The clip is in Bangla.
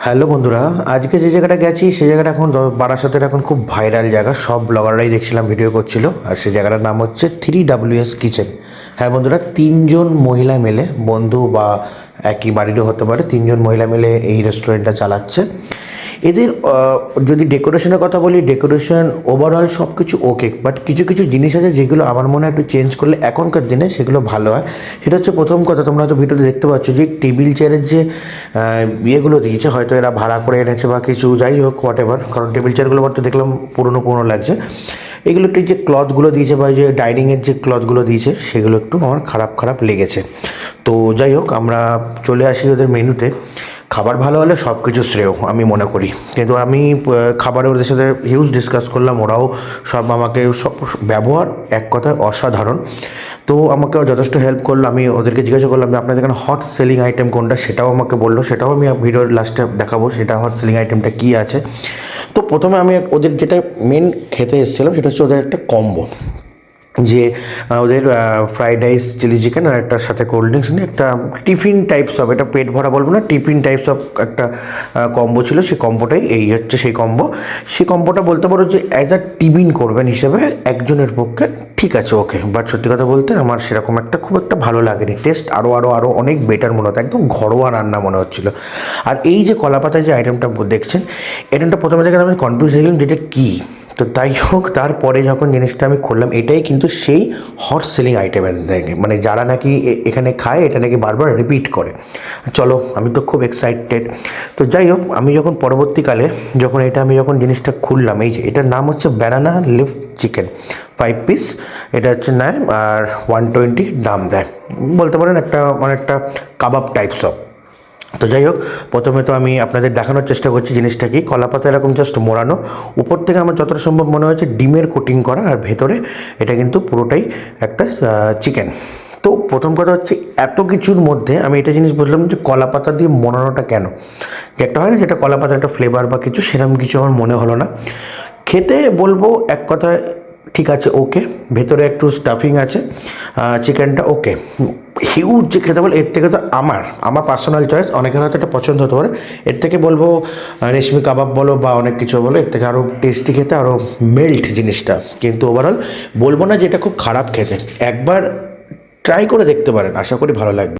হ্যালো বন্ধুরা, আজকে যে জায়গাটা গেছি সেই জায়গাটা এখন বারাসাতের এখন খুব ভাইরাল জায়গা, সব ব্লগাররাই দেখছিলাম ভিডিও করছিল। আর সেই জায়গাটার নাম হচ্ছে 3WS কিচেন। হ্যাঁ বন্ধুরা, তিনজন মহিলা মিলে, বন্ধু বা একই বাড়িরও হতে পারে, তিনজন মহিলা মিলে এই রেস্টুরেন্টটা চালাচ্ছে। এদের যদি ডেকোরেশনের কথা বলি, ডেকোরেশন ওভারঅল সব কিছু ওকে, বাট কিছু কিছু জিনিস আছে যেগুলো আমার মনে হয় একটু চেঞ্জ করলে এখনকার দিনে সেগুলো ভালো হয়। সেটা হচ্ছে প্রথম কথা, তোমরা হয়তো ভিডিওতে দেখতে পাচ্ছ যে টেবিল চেয়ারের যে ইয়েগুলো দিয়েছে, হয়তো এরা ভাড়া করে এনেছে বা কিছু, যাই হোক হোয়াট এভার, কারণ টেবিল চেয়ারগুলো বলতে দেখলাম পুরনো পুরনো লাগছে। এগুলো একটু যে ক্লথগুলো দিয়েছে বা যে ডাইনিংয়ের যে ক্লথগুলো দিয়েছে সেগুলো একটু আমার খারাপ খারাপ লেগেছে। তো যাই হোক, আমরা চলে আসি ওদের মেনুতে। খাবার ভালো হলে সব কিছু শ্রেয় আমি মনে করি, কিন্তু আমি খাবারে ওদের সাথে হিউজ ডিসকাস করলাম, ওরাও সব আমাকে সব ব্যবহার এক কথায় অসাধারণ। তো আমাকে যথেষ্ট হেল্প করলো। আমি ওদেরকে জিজ্ঞাসা করলাম যে আপনাদের এখানে হট সেলিং আইটেম কোনটা, সেটাও আমাকে বললো, সেটাও আমি ভিডিওর লাস্টে দেখাবো সেটা হট সেলিং আইটেমটা কী আছে। তো প্রথমে আমি ওদের যেটা মেন খেতে এসেছিলাম সেটা হচ্ছে ওদের একটা কম্বো, যে ওদের ফ্রাইড রাইস, চিলি চিকেন আর একটা সাথে কোল্ড ড্রিঙ্কস নিয়ে একটা টিফিন টাইপস অফ, এটা পেট ভরা বলবো না, টিফিন টাইপস অফ একটা কম্বো ছিল। সেই কম্বোটাই এই হচ্ছে সেই কম্বো। সেই কম্বোটা বলতে পারো যে অ্যাজ আ টিফিন করবেন হিসেবে একজনের পক্ষে ঠিক আছে, ওকে। বাট সত্যি কথা বলতে আমার সেরকম একটা খুব একটা ভালো লাগেনি। টেস্ট আরও আরও আরও অনেক বেটার মনে হতো, একদম ঘরোয়া রান্না মনে হচ্ছিলো। আর এই যে কলাপাতায় যে আইটেমটা দেখছেন, আইটেমটা প্রথমে দেখে আমি কনফিউজ হয়ে গেলাম যেটা কী। তো তাই হোক, তারপরে যখন জিনিসটা আমি খুললাম, এটাই কিন্তু সেই হট সেলিং আইটেমের থেকে, মানে যারা নাকি এখানে খায় এটা নাকি বারবার রিপিট করে। চলো, আমি তো খুব এক্সাইটেড। তো যাই হোক, আমি যখন পরবর্তীকালে যখন আমি জিনিসটা খুললাম, এই যে এটার নাম হচ্ছে ব্যানানা লিফ চিকেন 5 পিস, এটা হচ্ছে নেয় আর 120 দাম দেয়, বলতে পারেন একটা অনেকটা কাবাব টাইপস অফ। তো যাই হোক, প্রথমে তো আমি আপনাদের দেখানোর চেষ্টা করছি জিনিসটা কি। কলাপাতা এরকম জাস্ট মোড়ানো, উপর থেকে আমার যতটা সম্ভব মনে হয়েছে ডিমের কোটিং করা, আর ভেতরে এটা কিন্তু পুরোটাই একটা চিকেন। তো প্রথম কথা হচ্ছে এত কিছুর মধ্যে আমি এটা জিনিস বুঝলাম যে কলাপাতা দিয়ে মোড়ানোটা কেন, যে একটা হয় না যেটা কলাপাতার একটা ফ্লেভার বা কিছু, সেরকম কিছু আমার মনে হলো না। খেতে বলবো এক কথায় ঠিক আছে, ওকে। ভেতরে একটু স্টাফিং আছে, চিকেনটা ওকে। হিউজ যে খেতে বলে, এর থেকে তো আমার পার্সোনাল চয়েস, অনেকের হয়তো এটা পছন্দ হতে পারে, এর থেকে বলবো রেশমি কাবাব বলো বা অনেক কিছু বলো, এর থেকে আরও টেস্টি খেতে, আরও মেল্ট জিনিসটা। কিন্তু ওভারঅল বলবো না যে এটা খুব খারাপ খেতে, একবার ট্রাই করে দেখতে পারেন, আশা করি ভালো লাগবে।